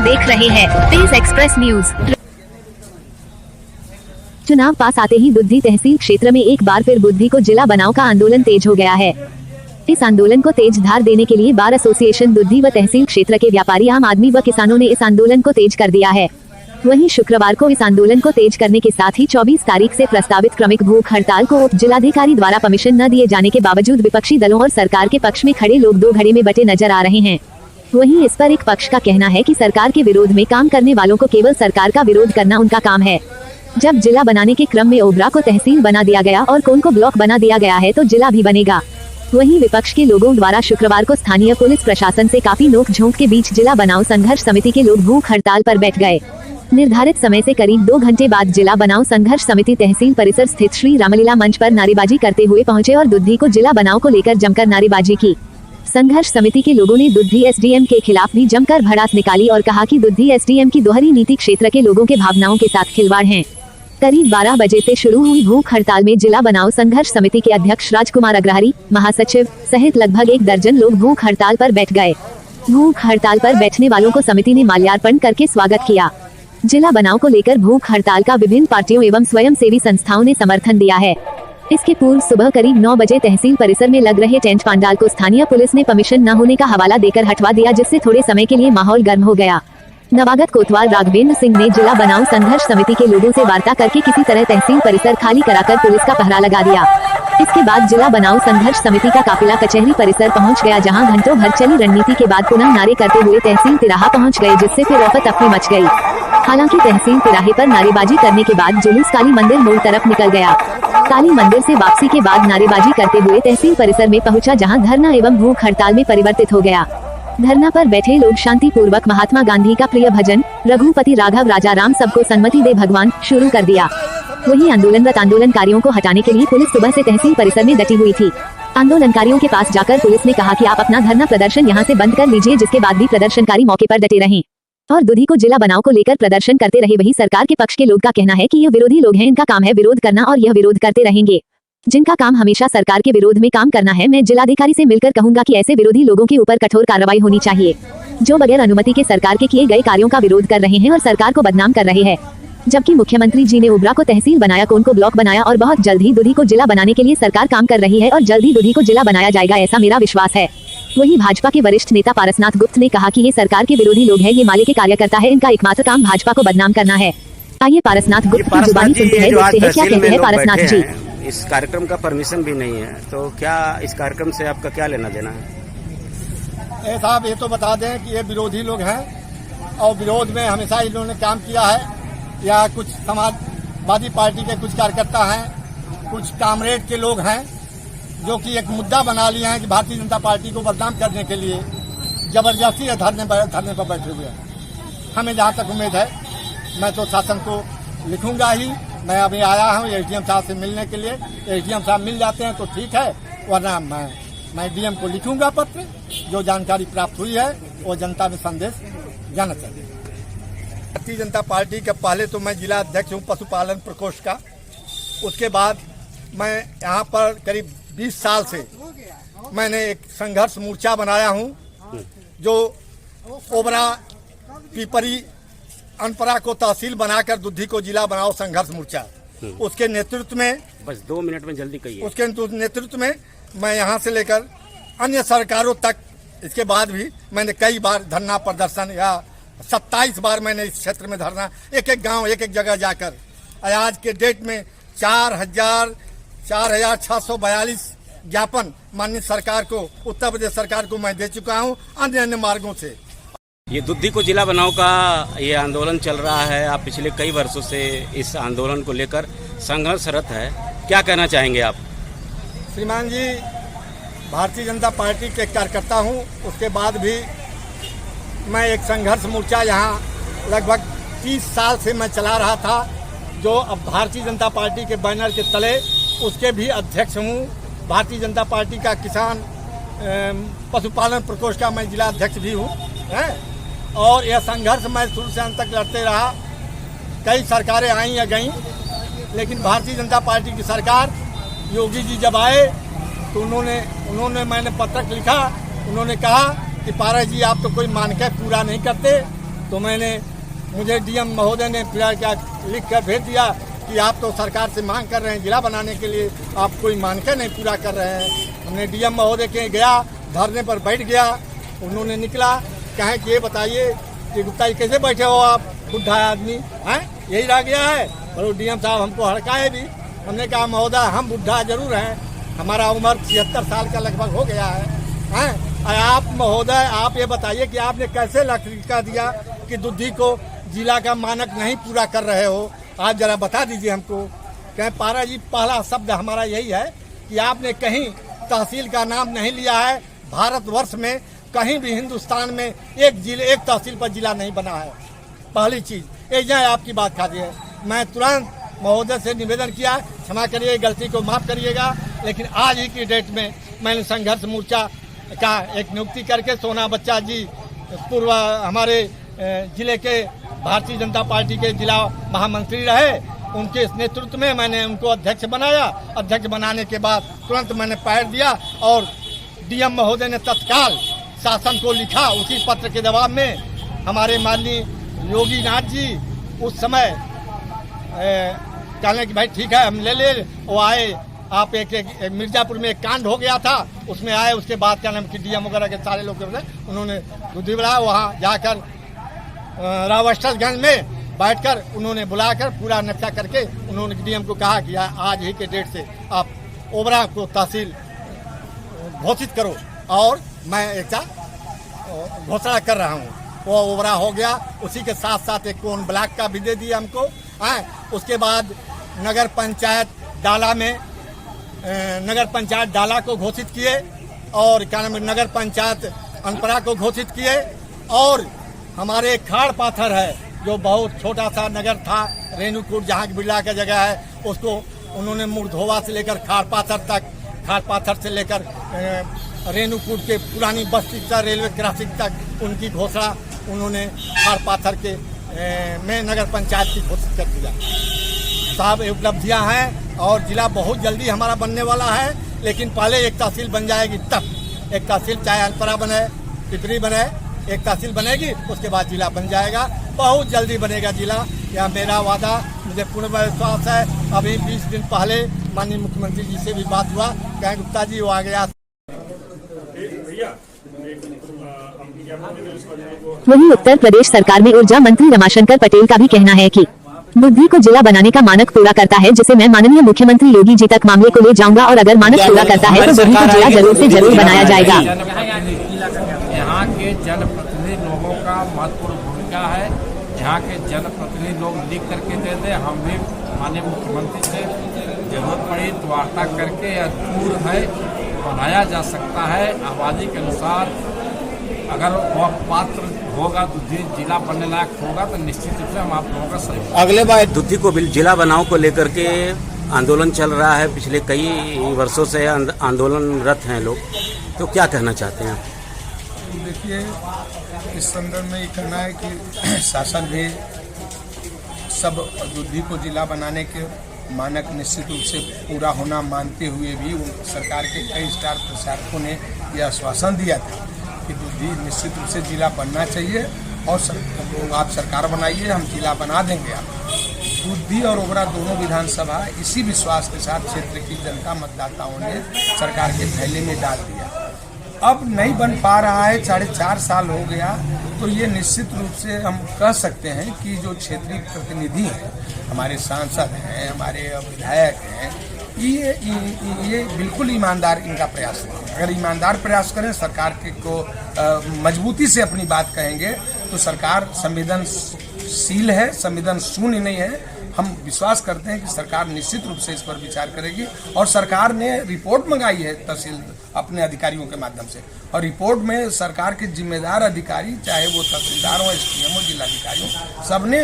देख रहे हैं तेज एक्सप्रेस न्यूज। चुनाव पास आते ही दुद्धी तहसील क्षेत्र में एक बार फिर बुद्धि को जिला बनाओ का आंदोलन तेज हो गया है। इस आंदोलन को तेज धार देने के लिए बार एसोसिएशन दुद्धी व तहसील क्षेत्र के व्यापारी, आम आदमी व किसानों ने इस आंदोलन को तेज कर दिया है। वहीं शुक्रवार को इस आंदोलन को तेज करने के साथ ही 24 तारीख से प्रस्तावित क्रमिक भूख हड़ताल को उप जिलाधिकारी द्वारा परमिशन न दिए जाने के बावजूद विपक्षी दलों और सरकार के पक्ष में खड़े लोग दो घड़े में बटे नजर आ रहे हैं। वहीं इस पर एक पक्ष का कहना है कि सरकार के विरोध में काम करने वालों को केवल सरकार का विरोध करना उनका काम है। जब जिला बनाने के क्रम में ओबरा को तहसील बना दिया गया और कोन को ब्लॉक बना दिया गया है तो जिला भी बनेगा। वहीं विपक्ष के लोगों द्वारा शुक्रवार को स्थानीय पुलिस प्रशासन से काफी नोक-झोंक के बीच जिला बनाओ संघर्ष समिति के लोग भूख हड़ताल पर बैठ गए। निर्धारित समय से करीब 2 घंटे बाद जिला बनाओ संघर्ष समिति तहसील परिसर स्थित श्री रामलीला मंच पर नारेबाजी करते हुए पहुंचे और दुद्धी को जिला बनाओ को लेकर जमकर नारेबाजी की। संघर्ष समिति के लोगों ने दुद्धी एसडीएम के खिलाफ भी जमकर भड़ास निकाली और कहा कि दुद्धी एसडीएम की दोहरी नीति क्षेत्र के लोगों के भावनाओं के साथ खिलवाड़ है। करीब 12 बजे से शुरू हुई भूख हड़ताल में जिला बनाओ संघर्ष समिति के अध्यक्ष राजकुमार अग्रहरी, महासचिव सहित लगभग 1 दर्जन लोग भूख हड़ताल पर बैठ गए। भूख हड़ताल पर बैठने वालों को समिति ने माल्यार्पण करके स्वागत किया। जिला बनाओ को लेकर भूख हड़ताल का विभिन्न पार्टियों एवं स्वयंसेवी संस्थाओं ने समर्थन दिया है। इसके पूर्व सुबह करीब 9 बजे तहसील परिसर में लग रहे टेंट पंडाल को स्थानीय पुलिस ने परमिशन न होने का हवाला देकर हटवा दिया, जिससे थोड़े समय के लिए माहौल गर्म हो गया। नवागत कोतवाल राघवेंद्र सिंह ने जिला बनाओ संघर्ष समिति के लोगों से वार्ता करके किसी तरह तहसील परिसर खाली कराकर पुलिस का पहरा लगा दिया। इसके बाद जिला बनाओ संघर्ष समिति का काफिला कचहरी परिसर पहुंच गया, जहां घंटों भर चली रणनीति के बाद पुनः नारे करते हुए तहसील तिराहा पहुंच गए, जिससे फिर अफरा-तफरी मच गई। हालांकि तहसील तिराहे पर नारेबाजी करने के बाद जुलूस काली मंदिर मोड़ तरफ निकल गया। काली मंदिर से वापसी के बाद नारेबाजी करते हुए तहसील परिसर में पहुंचा, जहां धरना एवं भूख हड़ताल में परिवर्तित हो गया। धरना पर बैठे लोग शांति पूर्वक महात्मा गांधी का प्रिय भजन रघुपति राघव राजा राम सबको सन्मति दे भगवान शुरू कर दिया। वहीं आंदोलनरत आंदोलनकारियों को हटाने के लिए पुलिस सुबह से तहसील परिसर में डटी हुई थी। आंदोलनकारियों के पास जाकर पुलिस ने कहा कि आप अपना धरना प्रदर्शन यहां से बंद कर लीजिए, जिसके बाद भी प्रदर्शनकारी मौके पर डटे रहे और दुधी को जिला बनाओ को लेकर प्रदर्शन करते रहे। वहीं सरकार के पक्ष के लोग का कहना है कि यह विरोधी लोग हैं, इनका काम है विरोध करना और यह विरोध करते रहेंगे। जिनका काम हमेशा सरकार के विरोध में काम करना है, मैं जिलाधिकारी से मिलकर कहूंगा कि ऐसे विरोधी लोगों के ऊपर कठोर कार्रवाई होनी चाहिए, जो बगैर अनुमति के सरकार के किए गए कार्यों का विरोध कर रहे हैं और सरकार को बदनाम कर रहे हैं। जबकि मुख्यमंत्री जी ने ओबरा को तहसील बनाया, कोन को ब्लॉक बनाया और बहुत जल्द ही दुधी को जिला बनाने के लिए सरकार काम कर रही है और जल्द ही दुधी को जिला बनाया जाएगा, ऐसा मेरा विश्वास है। वहीं भाजपा के वरिष्ठ नेता पारसनाथ गुप्त ने कहा कि ये सरकार के विरोधी लोग हैं, ये माले के कार्यकर्ता है, इनका एकमात्र काम भाजपा को बदनाम करना है। आइए पारसनाथ गुप्त की जुबानी सुनते हैं, देखते हैं क्या कहते हैं पारसनाथ जी। इस कार्यक्रम का परमिशन भी नहीं है, तो क्या इस कार्यक्रम से आपका क्या लेना देना है? साहब ये तो बता दें कि ये विरोधी लोग हैं और विरोध में हमेशा इन्होंने काम किया है। या कुछ समाजवादी पार्टी के कुछ कार्यकर्ता हैं, कुछ कामरेड के लोग हैं, जो कि एक मुद्दा बना लिए हैं कि भारतीय जनता पार्टी को बदनाम करने के लिए जबरदस्ती धरने पर बैठे हुए हैं। हमें जहाँ तक उम्मीद है, मैं तो शासन को लिखूंगा ही। मैं अभी आया हूँ एसडीएम साहब से मिलने के लिए। एसडीएम साहब मिल जाते हैं तो ठीक है, वरना मैं डीएम को लिखूंगा पत्र। जो जानकारी प्राप्त हुई है वो जनता में संदेश जाना चाहिए। भारतीय जनता पार्टी के पहले तो मैं जिला अध्यक्ष हूँ पशुपालन प्रकोष्ठ का। उसके बाद मैं यहाँ पर करीब 20 साल से मैंने एक संघर्ष मोर्चा बनाया हूँ, जो ओबरा पीपरी अनपरा को तहसील बनाकर दुधी को जिला बनाओ संघर्ष मोर्चा, उसके नेतृत्व में, बस 2 मिनट में जल्दी कहिए, उसके नेतृत्व में मैं यहाँ से लेकर अन्य सरकारों तक, इसके बाद भी मैंने कई बार धरना प्रदर्शन या 27 बार मैंने इस क्षेत्र में धरना, एक एक गांव एक एक जगह जाकर, आज के डेट में 4,642 ज्ञापन माननीय सरकार को, उत्तर प्रदेश सरकार को मैं दे चुका हूँ अन्य मार्गों से। ये दुधी को जिला बनाओ का ये आंदोलन चल रहा है, आप पिछले कई वर्षों से इस आंदोलन को लेकर संघर्षरत है, क्या कहना चाहेंगे आप? श्रीमान जी, भारतीय जनता पार्टी के कार्यकर्ता हूँ, उसके बाद भी मैं एक संघर्ष मोर्चा यहाँ लगभग 30 साल से मैं चला रहा था, जो अब भारतीय जनता पार्टी के बैनर के तले उसके भी अध्यक्ष हूँ। भारतीय जनता पार्टी का किसान पशुपालन प्रकोष्ठ का मैं जिला अध्यक्ष भी हूँ और यह संघर्ष मैं शुरू से अंत तक लड़ते रहा। कई सरकारें आई या गईं, लेकिन भारतीय जनता पार्टी की सरकार, योगी जी जब आए तो उन्होंने मैंने पत्रक लिखा, उन्होंने कहा कि पारा जी आप तो कोई मानक पूरा नहीं करते, तो तो मुझे डीएम महोदय ने फिर क्या लिख कर भेज दिया कि आप तो सरकार से मांग कर रहे हैं जिला बनाने के लिए, आप कोई मानकर नहीं पूरा कर रहे हैं। हमने डीएम महोदय के गया, धरने पर बैठ गया, उन्होंने निकला कहे कि ये बताइए कि गुप्ता जी कैसे बैठे हो आप, बुढ़ा आदमी हैं, यही रह गया है। और डीएम साहब हमको हड़काए भी। हमने कहा महोदय हम बुढ़ा जरूर हैं, हमारा उम्र 76 साल का लगभग हो गया है। आप महोदय आप ये बताइए कि आपने कैसे लिखा दिया कि दुधी को जिला का मानक नहीं पूरा कर रहे हो, आप जरा बता दीजिए हमको। कहें पारा जी पहला शब्द हमारा यही है कि आपने कहीं तहसील का नाम नहीं लिया है। भारतवर्ष में कहीं भी हिंदुस्तान में एक तहसील पर जिला नहीं बना है। पहली चीज ये आपकी बात खाती है। मैं तुरंत महोदय से निवेदन किया, क्षमा करिए गलती को माफ करिएगा, लेकिन आज ही की डेट में मैंने संघर्ष मोर्चा का एक नियुक्ति करके सोना बच्चा जी पूर्व हमारे जिले के भारतीय जनता पार्टी के जिला महामंत्री रहे, उनके नेतृत्व में मैंने उनको अध्यक्ष बनाया। अध्यक्ष बनाने के बाद तुरंत मैंने पैर दिया और डीएम महोदय ने तत्काल शासन को लिखा। उसी पत्र के जवाब में हमारे माननीय योगी नाथ जी उस समय कहने कि भाई ठीक है हम ले वो आए। आप एक मिर्जापुर में एक कांड हो गया था, उसमें आए। उसके बाद क्या नाम कि डीएम वगैरह के सारे लोग उन्होंने बुद्धि बढ़ाया, वहाँ जाकर रावस्टरगंज में बैठकर उन्होंने बुलाकर पूरा नक्शा करके उन्होंने डीएम को कहा कि आज ही के डेट से आप ओबरा को तहसील घोषित करो। और मैं एक घोषणा कर रहा हूँ, वो ओबरा हो गया। उसी के साथ साथ एक कोन ब्लॉक का भी दे दिया हमको। उसके बाद नगर पंचायत डाला को घोषित किए और क्या नाम नगर पंचायत अनपरा को घोषित किए। और हमारे खाड़ पाथर है जो बहुत छोटा सा नगर था, रेणुकूट जहाँ बिरला का जगह है, उसको उन्होंने मुरधोवा से लेकर खाड़ पाथर से लेकर रेणुकूट के पुरानी बस्ती तक रेलवे क्रॉसिंग तक उनकी घोषणा उन्होंने खाड़ पाथर के में नगर पंचायत की घोषित कर दिया। साहब उपलब्धियां हैं और जिला बहुत जल्दी हमारा बनने वाला है, लेकिन पहले एक तहसील बन जाएगी तब। एक तहसील चाहे अनपरा बने, पिपरी बने, एक तहसील बनेगी, उसके बाद जिला बन जाएगा। बहुत जल्दी बनेगा जिला, यह मेरा वादा, मुझे पूर्ण विश्वास है। अभी 20 दिन पहले माननीय मुख्यमंत्री जी से भी बात हुआ, कहें गुप्ता जी वो आ गया। वहीं उत्तर प्रदेश सरकार में ऊर्जा मंत्री रमाशंकर पटेल का भी कहना है कि बुद्धि को जिला बनाने का मानक पूरा करता है, जिसे मैं माननीय मुख्यमंत्री योगी जी तक मामले को ले जाऊंगा और अगर मानक पूरा करता है तो बुद्धि को जिला जरूर से जरूर बनाया जाएगा। यहाँ के जनप्रतिनिधि लोगों का महत्वपूर्ण भूमिका है। यहाँ के जनप्रतिनिधि लोग लिख करके दे दे, हम भी माननीय मुख्यमंत्री से जरूरत पड़ी तो वार्ता करके या दूर है बनाया जा सकता है। आबादी के अनुसार अगर वह पात्र होगा तो जिला बनने लायक होगा तो निश्चित रूप से हम आप लोगों का सहयोग। अगले बार दुधी को जिला बनाओ को लेकर के आंदोलन चल रहा है, पिछले कई वर्षों से आंदोलनरत हैं लोग, तो क्या कहना चाहते हैं? देखिए, इस संदर्भ में ये कहना है कि शासन भी सब दुधी को जिला बनाने के मानक निश्चित रूप से पूरा होना मानते हुए भी सरकार के कई स्टार प्रचारकों ने यह आश्वासन दिया था कि दुधी निश्चित रूप से जिला बनना चाहिए और आप सरकार बनाइए, हम जिला बना देंगे। आप दुधी और ओबरा दोनों विधानसभा इसी विश्वास के साथ क्षेत्र की जनता मतदाताओं ने सरकार के थैले में डाल दिया। अब नहीं बन पा रहा है, 4.5 साल हो गया, तो ये निश्चित रूप से हम कह सकते हैं कि जो क्षेत्रीय प्रतिनिधि हैं, हमारे सांसद हैं, हमारे विधायक हैं, ये बिल्कुल ईमानदार इनका प्रयास है। अगर ईमानदार प्रयास करें, सरकार के को मजबूती से अपनी बात कहेंगे तो सरकार संवेदनशील है, संवेदन शून्य नहीं है। हम विश्वास करते हैं कि सरकार निश्चित रूप से इस पर विचार करेगी और सरकार ने रिपोर्ट मंगाई है तहसील अपने अधिकारियों के माध्यम से, और रिपोर्ट में सरकार के जिम्मेदार अधिकारी, चाहे वो तहसीलदार हो, SDM हो, जिलाधिकारी हो, सबने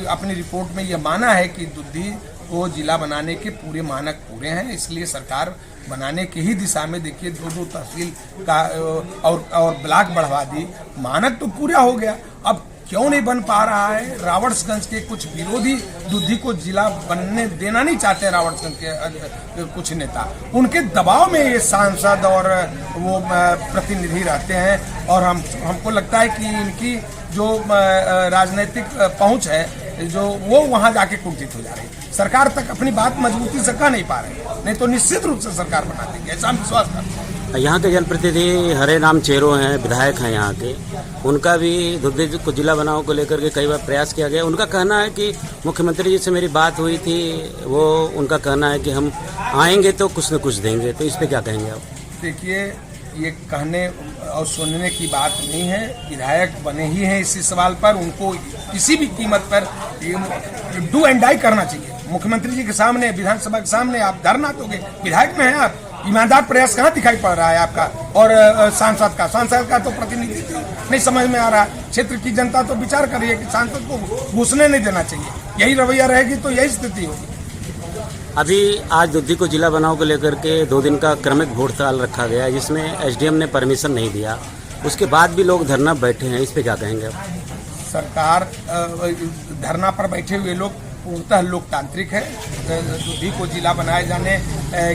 अपनी रिपोर्ट में यह माना है कि दुधी को जिला बनाने के पूरे मानक पूरे हैं। इसलिए सरकार बनाने की ही दिशा में, देखिए 2 तहसील का और ब्लॉक बढ़वा दी, मानक तो पूरा हो गया। अब क्यों नहीं बन पा रहा है? रावटगंज के कुछ विरोधी दुधी को जिला बनने देना नहीं चाहते, रावटगंज के कुछ नेता, उनके दबाव में ये सांसद और वो प्रतिनिधि रहते हैं। और हमको लगता है कि इनकी जो राजनीतिक पहुंच है जो वो वहां जाके कुंठित हो जा रही है। सरकार तक अपनी बात मजबूती से कह नहीं पा रहे, नहीं तो निश्चित रूप से सरकार बना देंगे, ऐसा हम विश्वास करते हैं। यहाँ के जनप्रतिनिधि हरे राम चेरो हैं, विधायक हैं यहाँ के, उनका भी दुधी को जिला बनाओ को लेकर के कई बार प्रयास किया गया। उनका कहना है कि मुख्यमंत्री जी से मेरी बात हुई थी, वो उनका कहना है कि हम आएंगे तो कुछ न कुछ देंगे। तो इस पर क्या कहेंगे आप? देखिए, ये कहने और सुनने की बात नहीं है। विधायक बने ही हैं इसी सवाल पर, उनको किसी भी कीमत पर डू एंड डाई करना चाहिए। मुख्यमंत्री जी के सामने, विधानसभा के सामने आप धरना दोगे, विधायक में है आप, ईमानदार प्रयास कहाँ दिखाई पड़ रहा है आपका? और सांसद का तो प्रतिनिधि नहीं समझ में आ रहा है। क्षेत्र की जनता तो विचार कर रही है कि सांसद को घुसने नहीं देना चाहिए। यही रवैया रहेगी तो यही स्थिति होगी। अभी आज दुधी को जिला बनाओ को लेकर के 2 दिन का क्रमिक भोट हड़ताल रखा गया है, जिसमें एसडीएम ने परमिशन नहीं दिया, उसके बाद भी लोग धरना बैठे हैं। इस पे क्या कहेंगे आप? सरकार धरना पर बैठे हुए लोग पूर्णतः लोकतांत्रिक है। दुधी को जिला बनाए जाने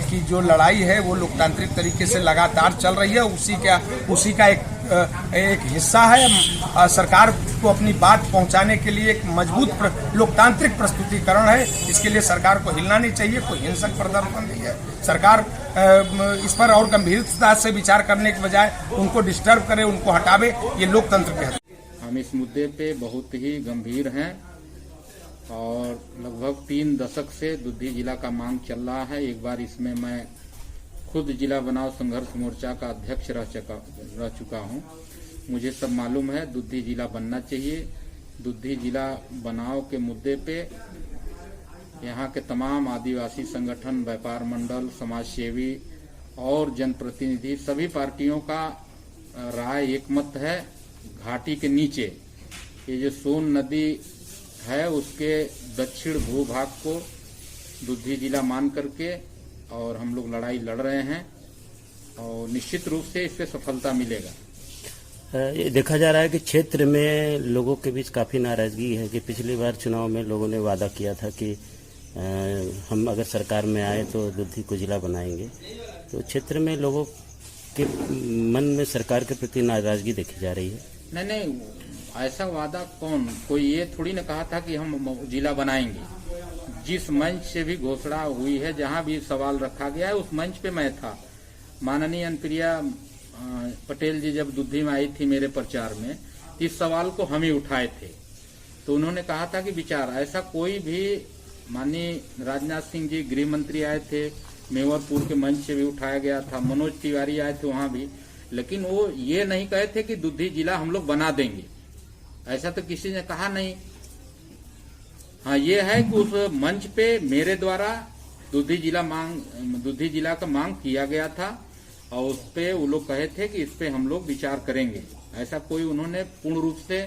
की जो लड़ाई है वो लोकतांत्रिक तरीके से लगातार चल रही है। उसी का एक हिस्सा है। सरकार को अपनी बात पहुंचाने के लिए एक मजबूत लोकतांत्रिक प्रस्तुतिकरण है। इसके लिए सरकार को हिलना नहीं चाहिए, कोई हिंसक प्रदर्शन नहीं है। सरकार इस पर और गंभीरता से विचार करने के बजाय उनको डिस्टर्ब करे, उनको हटावे, ये लोकतंत्र के है। हम इस मुद्दे पे बहुत ही गंभीर हैं और लगभग 3 दशक से दुधी जिला का मांग चल रहा है। एक बार इसमें मैं खुद जिला बनाओ संघर्ष मोर्चा का अध्यक्ष रह चुका हूं। मुझे सब मालूम है, दुधी जिला बनना चाहिए। दुधी जिला बनाओ के मुद्दे पे यहाँ के तमाम आदिवासी संगठन, व्यापार मंडल, समाज सेवी और जनप्रतिनिधि, सभी पार्टियों का राय एकमत है। घाटी के नीचे ये जो सोन नदी है उसके दक्षिण भूभाग को दुधी जिला मान करके और हम लोग लड़ाई लड़ रहे हैं और निश्चित रूप से इससे सफलता मिलेगा। ये देखा जा रहा है कि क्षेत्र में लोगों के बीच काफ़ी नाराजगी है कि पिछली बार चुनाव में लोगों ने वादा किया था कि हम अगर सरकार में आए तो दुधी को जिला बनाएंगे। तो क्षेत्र में लोगों के मन में सरकार के प्रति नाराजगी देखी जा रही है। नहीं, ऐसा वादा कोई ये थोड़ी ना कहा था कि हम जिला बनाएंगे। जिस मंच से भी घोषणा हुई है, जहां भी सवाल रखा गया है, उस मंच पे मैं था। माननीय अनुप्रिया पटेल जी जब दुधी में आई थी मेरे प्रचार में, इस सवाल को हम ही उठाए थे। तो उन्होंने कहा था कि विचार, ऐसा कोई भी, माननीय राजनाथ सिंह जी गृह मंत्री आए थे, मेवरपुर के मंच से भी उठाया गया था, मनोज तिवारी आए थे वहां भी, लेकिन वो ये नहीं कहे थे कि दुधी जिला हम लोग बना देंगे। ऐसा तो किसी ने कहा नहीं। हाँ, ये है कि उस मंच पे मेरे द्वारा दुधी जिला का मांग किया गया था और उस पे वो लोग कहे थे कि इस पे हम लोग विचार करेंगे। ऐसा कोई उन्होंने पूर्ण रूप से,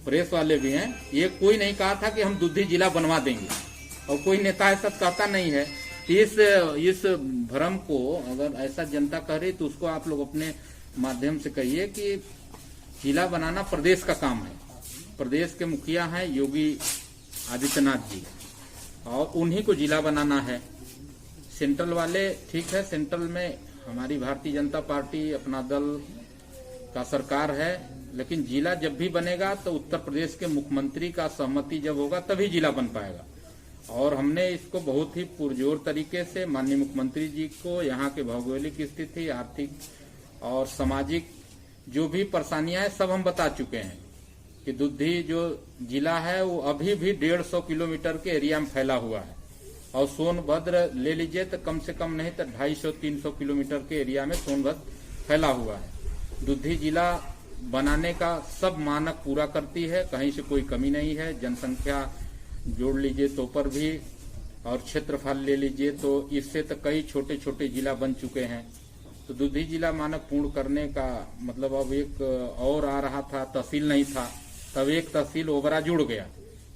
प्रेस वाले भी हैं, ये कोई नहीं कहा था कि हम दुधी जिला बनवा देंगे, और कोई नेता ऐसा कहता नहीं है। इस भ्रम को अगर ऐसा जनता कह रही तो उसको आप लोग अपने माध्यम से कहिए कि जिला बनाना प्रदेश का काम है। प्रदेश के मुखिया हैं योगी आदित्यनाथ जी और उन्हीं को जिला बनाना है। सेंट्रल वाले, ठीक है, सेंट्रल में हमारी भारतीय जनता पार्टी अपना दल का सरकार है, लेकिन जिला जब भी बनेगा तो उत्तर प्रदेश के मुख्यमंत्री का सहमति जब होगा तभी जिला बन पाएगा। और हमने इसको बहुत ही पुरजोर तरीके से माननीय मुख्यमंत्री जी को यहाँ के भौगोलिक स्थिति, आर्थिक और सामाजिक जो भी परेशानियां हैं सब हम बता चुके हैं कि दुधी जो जिला है वो अभी भी 150 किलोमीटर के एरिया में फैला हुआ है और सोनभद्र ले लीजिए तो कम से कम नहीं तो 250-300 किलोमीटर के एरिया में सोनभद्र फैला हुआ है। दुधी जिला बनाने का सब मानक पूरा करती है, कहीं से कोई कमी नहीं है। जनसंख्या जोड़ लीजिए तो पर भी, और क्षेत्रफल ले लीजिए तो इससे तो कई छोटे छोटे जिला बन चुके हैं। तो दुधी जिला मानक पूर्ण करने का मतलब अब एक और आ रहा था, तहसील नहीं था, तब एक तहसील ओबरा जुड़ गया।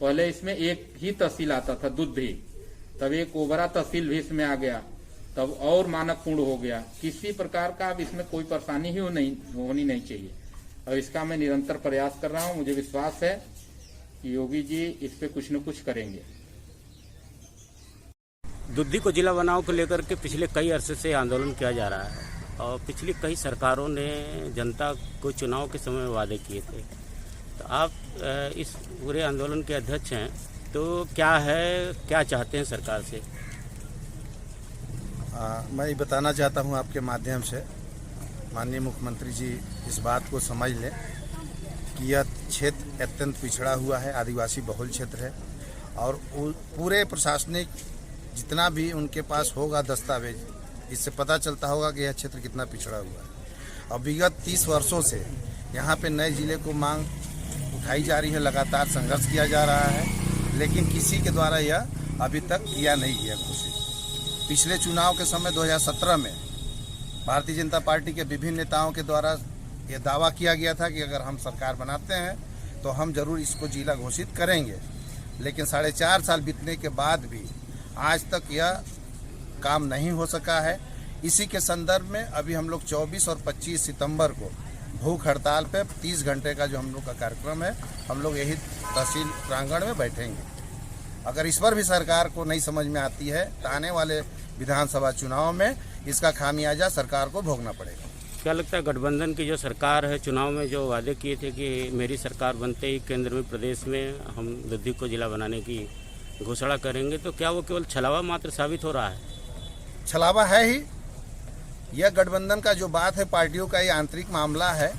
पहले इसमें एक ही तहसील आता था दुधी, तब एक ओबरा तहसील भी इसमें आ गया, तब और मानक पूर्ण हो गया। किसी प्रकार का अब इसमें कोई परेशानी ही होनी नहीं चाहिए और इसका मैं निरंतर प्रयास कर रहा हूँ। मुझे विश्वास है कि योगी जी इस पे कुछ न कुछ करेंगे। दुद्धी को जिला बनाओ को लेकर के पिछले कई अरसे से आंदोलन किया जा रहा है और पिछली कई सरकारों ने जनता को चुनाव के समय में वादे किए थे। तो आप इस पूरे आंदोलन के अध्यक्ष हैं, तो क्या चाहते हैं सरकार से? मैं ये बताना चाहता हूँ आपके माध्यम से, माननीय मुख्यमंत्री जी इस बात को समझ लें कि यह क्षेत्र अत्यंत पिछड़ा हुआ है, आदिवासी बहुल क्षेत्र है और पूरे प्रशासनिक जितना भी उनके पास होगा दस्तावेज, इससे पता चलता होगा कि यह क्षेत्र कितना पिछड़ा हुआ है। और विगत 30 वर्षों से यहाँ पे नए जिले को मांग उठाई जा रही है, लगातार संघर्ष किया जा रहा है, लेकिन किसी के द्वारा यह अभी तक किया नहीं गया घोषित। पिछले चुनाव के समय 2017 में भारतीय जनता पार्टी के विभिन्न नेताओं के द्वारा यह दावा किया गया था कि अगर हम सरकार बनाते हैं तो हम जरूर इसको जिला घोषित करेंगे, लेकिन 4.5 साल बीतने के बाद भी आज तक यह काम नहीं हो सका है। इसी के संदर्भ में अभी हम लोग 24 और 25 सितंबर को भूख हड़ताल पे 30 घंटे का जो हम लोग का कार्यक्रम है, हम लोग यही तहसील प्रांगण में बैठेंगे। अगर इस पर भी सरकार को नहीं समझ में आती है तो आने वाले विधानसभा चुनाव में इसका खामियाजा सरकार को भोगना पड़ेगा। क्या लगता है गठबंधन की जो सरकार है, चुनाव में जो वादे किए थे कि मेरी सरकार बनते ही केंद्र में प्रदेश में हम दुद्धी को जिला बनाने की घोषणा करेंगे, तो क्या वो केवल छलावा मात्र साबित हो रहा है? छलावा है ही। यह गठबंधन का जो बात है पार्टियों का ये आंतरिक मामला है,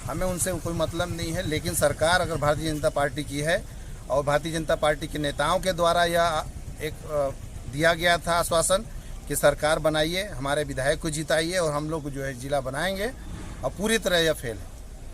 हमें उनसे कोई मतलब नहीं है। लेकिन सरकार अगर भारतीय जनता पार्टी की है और भारतीय जनता पार्टी के नेताओं के द्वारा यह एक दिया गया था आश्वासन कि सरकार बनाइए, हमारे विधायक को जिताइए और हम लोग जो है जिला बनाएंगे, और पूरी तरह यह फेल है।